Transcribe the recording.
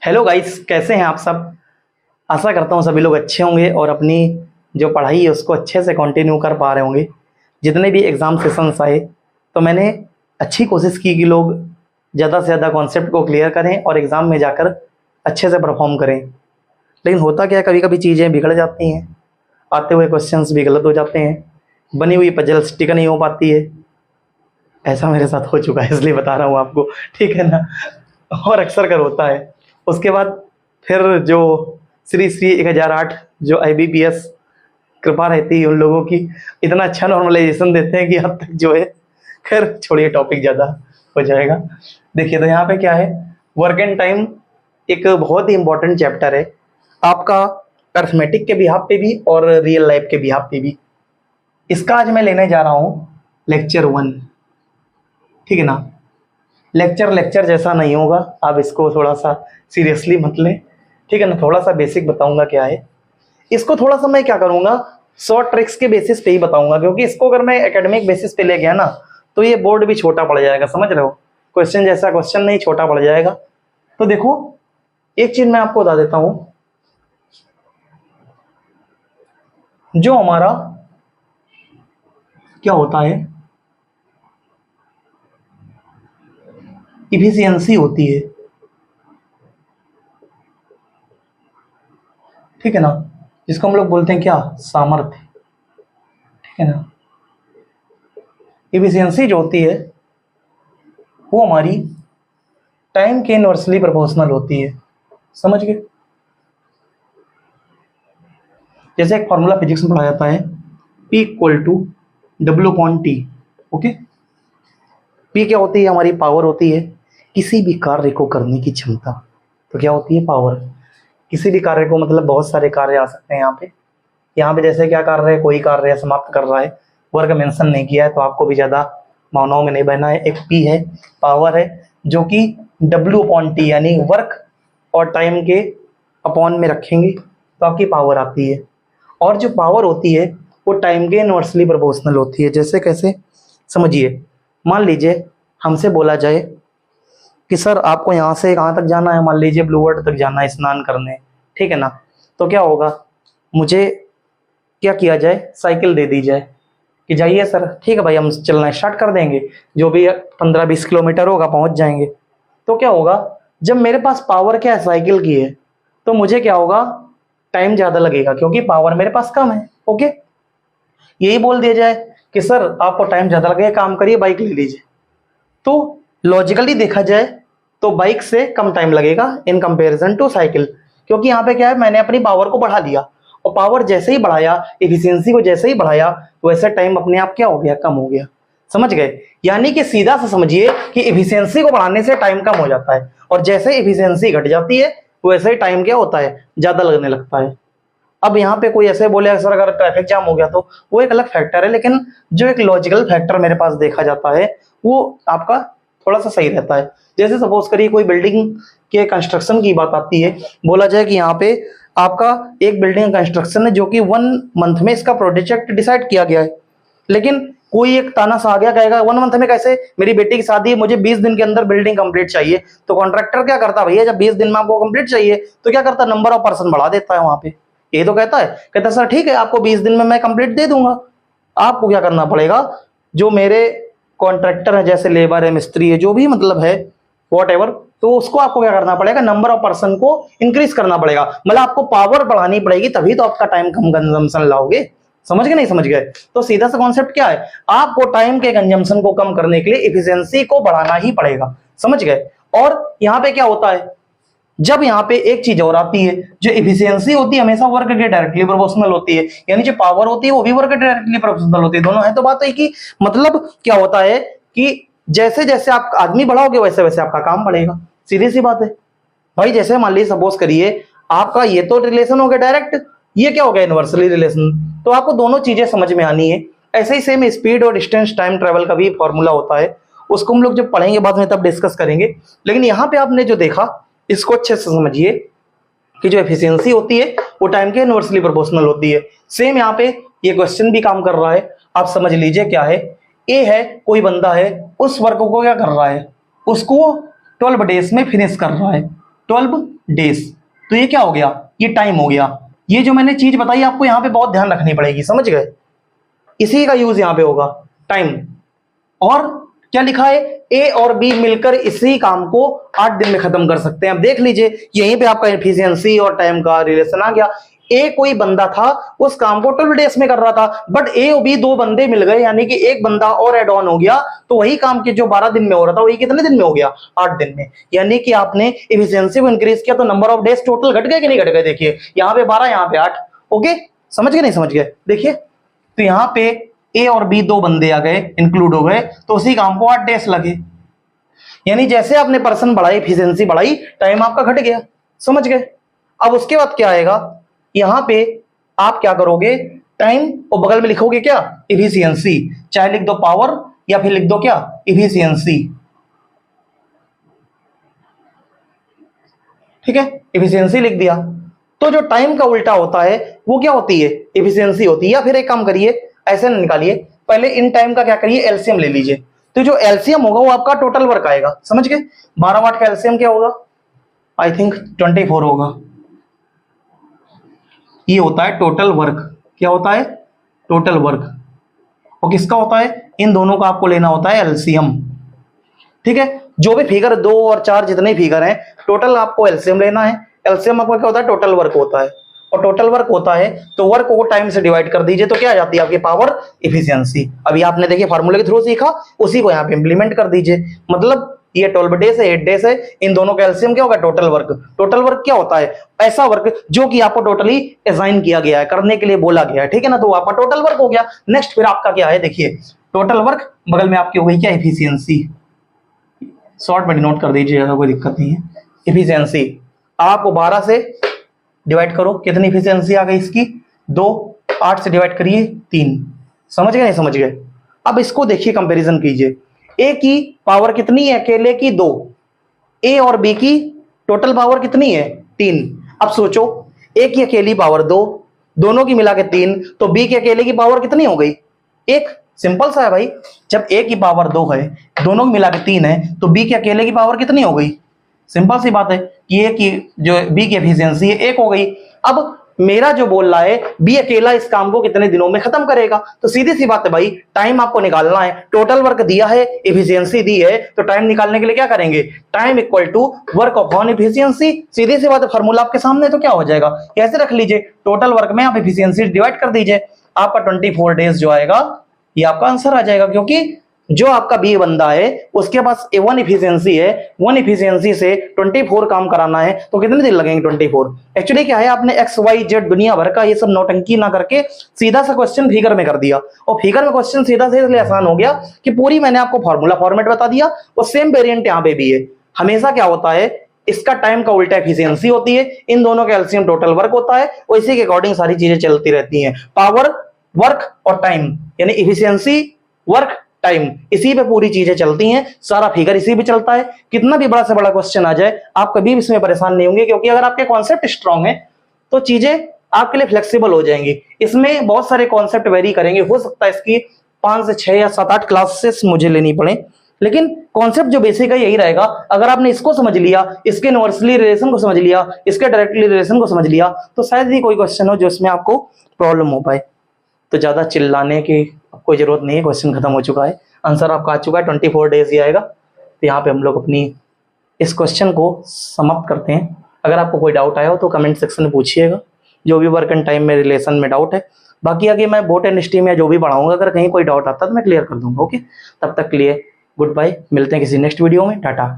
Hello guys, कैसे हैं आप सब। आशा करता हूँ सभी लोग अच्छे होंगे और अपनी जो पढ़ाई है उसको अच्छे से कंटिन्यू कर पा रहे होंगे। जितने भी एग्ज़ाम सेशंस आए तो मैंने अच्छी कोशिश की कि लोग ज़्यादा से ज़्यादा कॉन्सेप्ट को क्लियर करें और एग्ज़ाम में जाकर अच्छे से परफॉर्म करें। लेकिन होता क्या है, कभी कभी चीज़ें बिगड़ जाती हैं, आते हुए क्वेश्चंस भी गलत हो जाते हैं, बनी हुई पजल स्टिक नहीं हो पाती है। ऐसा मेरे साथ हो चुका है, इसलिए बता रहा हूँ आपको, ठीक है ना। और अक्सर कर होता है। उसके बाद फिर जो श्री श्री 1008 जो IBPS कृपा रहती है उन लोगों की, इतना अच्छा नॉर्मलाइजेशन देते हैं कि अब तक जो है, खैर छोड़िए, टॉपिक ज़्यादा हो जाएगा। देखिए तो यहाँ पे क्या है, वर्क एंड टाइम एक बहुत ही इंपॉर्टेंट चैप्टर है आपका, अर्थमेटिक के बिहाफ पे भी और रियल लाइफ के बिहाफ पे भी। इसका आज मैं लेने जा रहा हूँ लेक्चर 1, ठीक है ना। लेक्चर लेक्चर जैसा नहीं होगा, आप इसको थोड़ा सा सीरियसली मत लें, ठीक है ना। थोड़ा सा बेसिक बताऊंगा क्या है, इसको थोड़ा सा मैं क्या करूंगा, शॉर्ट ट्रिक्स के बेसिस पे ही बताऊंगा, क्योंकि इसको अगर मैं एकेडमिक बेसिस पे ले गया ना तो ये बोर्ड भी छोटा पड़ जाएगा, समझ रहे हो। क्वेश्चन जैसा क्वेश्चन नहीं, छोटा पड़ जाएगा। तो देखो, एक चीज मैं आपको बता देता हूं, जो हमारा क्या होता है, इफिशियंसी होती है, ठीक है ना, जिसको हम लोग बोलते हैं क्या, सामर्थ्य, ठीक है ना। इफिशियंसी जो होती है वो हमारी टाइम के इनवर्सली प्रोपोर्शनल होती है, समझ गए। जैसे एक फॉर्मूला फिजिक्स में पढ़ा जाता है, P equal to W/T, okay. P क्या होती है, हमारी पावर होती है, किसी भी कार्य को करने की क्षमता। तो क्या होती है, पावर। किसी भी कार्य को मतलब बहुत सारे कार्य आ सकते हैं यहाँ पे जैसे क्या कार्य है, कोई कार्य समाप्त कर रहा है, वर्ग मेंशन नहीं किया है तो आपको भी ज्यादा मानव में नहीं बहना है। एक P है, पावर है, जो कि W/T यानी वर्क और टाइम के अपॉन में रखेंगे तो आपकी पावर आती है। और जो पावर होती है वो टाइम के इनवर्सली प्रोपोर्शनल होती है। जैसे कैसे, समझिए, मान लीजिए हमसे बोला जाए कि सर आपको यहाँ से कहाँ तक जाना है, मान लीजिए ब्लू वर्ल्ड तक जाना है स्नान करने, ठीक है ना। तो क्या होगा, मुझे क्या किया जाए, साइकिल दे दी जाए कि जाइए सर, ठीक है भाई, हम चलना स्टार्ट कर देंगे, जो भी 15-20 किलोमीटर होगा पहुंच जाएंगे। तो क्या होगा, जब मेरे पास पावर क्या है, साइकिल की है, तो मुझे क्या होगा, टाइम ज्यादा लगेगा क्योंकि पावर मेरे पास कम है, ओके। यही बोल दिया जाए कि सर आपको टाइम ज्यादा लगेगा, काम करिए बाइक ले लीजिए, तो लॉजिकली देखा जाए तो बाइक से कम टाइम लगेगा इन कंपैरिजन टू साइकिल, क्योंकि यहाँ पे क्या है, मैंने अपनी पावर को बढ़ा लिया, और पावर जैसे ही बढ़ाया, एफिशिएंसी को जैसे ही बढ़ाया, वैसे टाइम अपने आप क्या हो गया, कम हो गया, समझ गए। यानी कि सीधा सा समझिए कि एफिशिएंसी को बढ़ाने से टाइम कम हो जाता है, और जैसे एफिशिएंसी घट जाती है वैसे ही टाइम क्या होता है, ज्यादा लगने लगता है। अब यहाँ पे कोई ऐसे बोले सर अगर ट्रैफिक जाम हो गया तो वो एक अलग फैक्टर है, लेकिन जो एक लॉजिकल फैक्टर मेरे पास देखा जाता है वो आपका थोड़ा सा सही रहता है। जैसे सपोज करिए कोई बिल्डिंग के कंस्ट्रक्शन की बात आती है, बोला जाए कि यहाँ पे आपका एक बिल्डिंग कंस्ट्रक्शन है जो कि 1 मंथ में इसका प्रोजेक्ट डिसाइड किया गया है, लेकिन कोई एक ताना सा आ गया, कहेगा 1 मंथ में कैसे, मेरी बेटी की शादी है, मुझे 20 दिन के अंदर बिल्डिंग कंप्लीट चाहिए। तो कॉन्ट्रैक्टर क्या करता है, भैया जब 20 दिन में आपको कंप्लीट चाहिए तो क्या करता है, नंबर ऑफ पर्सन बढ़ा देता है वहां पे। ये तो कहता है सर ठीक है आपको 20 दिन में मैं कंप्लीट दे दूंगा, आपको क्या करना पड़ेगा, जो मेरे कॉन्ट्रैक्टर है, जैसे लेबर है, मिस्त्री है, जो भी मतलब है वॉट एवर, तो उसको आपको क्या करना पड़ेगा, नंबर ऑफ पर्सन को इंक्रीज करना पड़ेगा, मतलब आपको पावर बढ़ानी पड़ेगी, तभी तो आपका टाइम कम कंजम्पशन लाओगे। समझ गए, नहीं समझ गए। तो सीधा सा कॉन्सेप्ट क्या है, आपको टाइम के कंजम्पशन को कम करने के लिए इफिशियंसी को बढ़ाना ही पड़ेगा, समझ गए। और यहाँ पे क्या होता है, जब यहाँ पे एक चीज और आती है, जो इफिशियंसी होती है हमेशा वर्क के डायरेक्टली प्रोपोर्शनल होती है, यानी जो पावर होती है वो भी वर्क के डायरेक्टली प्रोपोर्शनल होती है, दोनों है। तो बात है कि मतलब क्या होता है कि जैसे जैसे आप आदमी बढ़ाओगे वैसे वैसे आपका काम बढ़ेगा, सीधी सी बात है भाई। जैसे मान लीजिए सपोज करिए आपका ये तो रिलेशन हो गया डायरेक्ट, ये क्या हो गया, इनवर्सली रिलेशन, तो आपको दोनों चीजें समझ में आनी है। ऐसे ही सेम स्पीड और डिस्टेंस टाइम ट्रेवल का भी फॉर्मूला होता है, उसको हम लोग जब पढ़ेंगे बाद में तब डिस्कस करेंगे। लेकिन यहाँ पे आपने जो देखा इसको अच्छे से समझिए कि जो एफिशिएंसी होती है वो टाइम के इनवर्सली प्रोपोर्शनल होती है। सेम यहाँ पे ये क्वेश्चन भी काम कर रहा है, आप समझ लीजिए क्या है, ए है, कोई बंदा है, उस वर्क को क्या कर रहा है, उसको 12 डेज में फिनिश कर रहा है, 12 डेज। तो ये क्या हो गया, ये टाइम हो गया। ये जो मैंने चीज बताई आपको यहाँ पे बहुत ध्यान रखनी पड़ेगी, समझ गए, इसी का यूज यहाँ पे होगा, टाइम। और क्या लिखा है, ए और बी मिलकर इसी काम को 8 दिन में खत्म कर सकते हैं। अब देख लीजिए यहीं पे आपका एफिशिएंसी और टाइम का रिलेशन आ गया। ए कोई बंदा था, उस काम को 12 डेज में कर रहा था, बट ए और बी दो बंदे मिल गए, यानी कि एक बंदा और एड ऑन हो गया, तो वही काम के जो 12 दिन में हो रहा था वही कितने दिन में हो गया, 8 दिन में। यानी कि आपने एफिशिएंसी को इंक्रीज किया तो नंबर ऑफ डेज टोटल घट गए कि नहीं घट गए, देखिए यहाँ पे 12, यहाँ पे 8। ओके, समझ गए नहीं समझ गए, देखिए तो यहाँ पे ए और बी दो बंदे आ गए, इंक्लूड हो गए, तो उसी काम को 8 डेज लगे। यानी जैसे आपने पर्सन बढ़ाई, एफिशिएंसी बढ़ाई, टाइम आपका घट गया, समझ गए। अब उसके बाद क्या आएगा, यहां पे आप क्या करोगे, टाइम और बगल में लिखोगे क्या, एफिशिएंसी, चाहे लिख दो पावर या फिर लिख दो क्या, एफिशिएंसी। ठीक है, एफिशिएंसी लिख दिया। तो जो टाइम का उल्टा होता है वो क्या होती है, एफिशिएंसी होती है। या फिर एक काम करिए, ऐसे न निकालिए, पहले इन टाइम का क्या करिए, एलसीएम ले लीजिए। तो जो एलसीएम होगा वो आपका टोटल वर्क आएगा, समझ गए। 12 वाट का एलसीएम क्या होगा, आई थिंक 24 होगा। ये होता है टोटल वर्क, क्या होता है, टोटल वर्क। और किसका होता है, इन दोनों का आपको लेना होता है एलसीएम। ठीक है, जो भी फिगर 2 और 4 जितने फिगर हैं, टोटल आपको एलसीएम लेना है। एलसीएम आपका क्या होता है, टोटल वर्क होता है। और टोटल वर्क होता है तो वर्क को टाइम से डिवाइड कर दीजिए, तो क्या आ जाती है आपकी पावर, एफिशिएंसी। अभी आपने देखिए फार्मूले के थ्रू सीखा, उसी को यहाँ पे इंप्लीमेंट कर दीजिए। मतलब ये 12 डेज है, 8 डेज है, इन दोनों का एलसीएम क्या होगा, टोटल वर्क। टोटल वर्क क्या होता है, ऐसा वर्क जो कि आपको टोटली असाइन किया गया है, करने के लिए बोला गया है, ठीक है ना, तो आपका टोटल वर्क हो गया। नेक्स्ट फिर आपका क्या है, देखिए टोटल वर्क, बगल में आपकी हो गई क्या, एफिशिएंसी। शॉर्ट में नोट कर दीजिए, ज्यादा कोई दिक्कत नहीं है। एफिशिएंसी आपको 12 से डिवाइड करो, कितनी एफिशिएंसी आ गई इसकी, 2, 8 से डिवाइड करिए 3। समझ गए नहीं समझ गए। अब इसको देखिए, कंपैरिजन कीजिए, ए की पावर कितनी है अकेले की, 2, ए और बी की टोटल पावर कितनी है, 3। अब सोचो, ए की अकेली पावर 2, दोनों की मिला के 3, तो बी के अकेले की पावर कितनी हो गई, 1। सिंपल सा है भाई, जब ए की पावर 2 है, दोनों की मिला के 3 है, तो बी के अकेले की पावर कितनी हो गई, सिंपल सी बात है कि ए की जो बी की एफिशिएंसी है 1 हो गई। अब मेरा जो बोल रहा है, बी अकेला इस काम को कितने दिनों में खत्म करेगा, तो सीधी सी बात है भाई, टाइम आपको निकालना है। टोटल वर्क दिया है, एफिशिएंसी दी है, तो टाइम निकालने के लिए क्या करेंगे, time equal to work upon efficiency. सीधी सी बात है, फार्मूला आपके सामने, तो क्या हो जाएगा, कैसे रख लीजिए, टोटल वर्क में आप एफिशिएंसी डिवाइड कर दीजिए, आपका 24 डेज जो आएगा ये आपका आंसर आ जाएगा। क्योंकि जो आपका बी बंदा है उसके पास A1 एफिशिएंसी है, 1 एफिशिएंसी से 24 काम कराना है, तो कितने दिन लगेंगे, 24। एक्चुअली क्या है, आपने XYZ दुनिया भर का ये सब नौटंकी ना करके सीधा सा क्वेश्चन फिगर में कर दिया। और फिगर में क्वेश्चन सीधा से इसलिए आसान हो गया कि पूरी मैंने आपको फॉर्मूला फॉर्मेट बता दिया, और सेम वेरिएंट यहाँ पे भी है। हमेशा क्या होता है, इसका टाइम का उल्टा एफिशिएंसी होती है, इन दोनों का एलसीएम टोटल वर्क होता है, और इसी के अकॉर्डिंग सारी चीजें चलती रहती हैं। पावर, वर्क और टाइम, यानी एफिशिएंसी, वर्क, टाइम, इसी पे पूरी चीजें चलती हैं, सारा फिगर इसी पे चलता है। कितना भी बड़ा से बड़ा क्वेश्चन आ जाए, आप कभी भी इसमें परेशान नहीं होंगे, क्योंकि अगर आपके कॉन्सेप्ट स्ट्रांग है तो चीजें आपके लिए फ्लेक्सिबल हो जाएंगी। इसमें बहुत सारे कॉन्सेप्ट वेरी करेंगे, हो सकता है इसकी 5 से 6 या 7-8 क्लासेस मुझे लेनी पड़े, लेकिन कॉन्सेप्ट जो बेसिक है यही रहेगा। अगर आपने इसको समझ लिया, इसके इनवर्सली रिलेशन को समझ लिया, इसके डायरेक्टली रिलेशन को समझ लिया, तो शायद ही कोई क्वेश्चन हो जो इसमें आपको प्रॉब्लम हो पाए। तो ज्यादा चिल्लाने की कोई जरूरत नहीं है, क्वेश्चन खत्म हो चुका है, आंसर आपका आ चुका है, 24 डेज ही आएगा। तो यहाँ पे हम लोग अपनी इस क्वेश्चन को समाप्त करते हैं। अगर आपको कोई डाउट आया हो तो कमेंट सेक्शन में पूछिएगा, जो भी वर्क एंड टाइम में रिलेशन में डाउट है। बाकी आगे मैं बोट एंड स्टीम या जो भी पढ़ाऊंगा, अगर कहीं कोई डाउट आता है तो मैं क्लियर कर दूंगा। ओके, तब तक के लिए गुड बाय, मिलते हैं किसी नेक्स्ट वीडियो में, टाटा।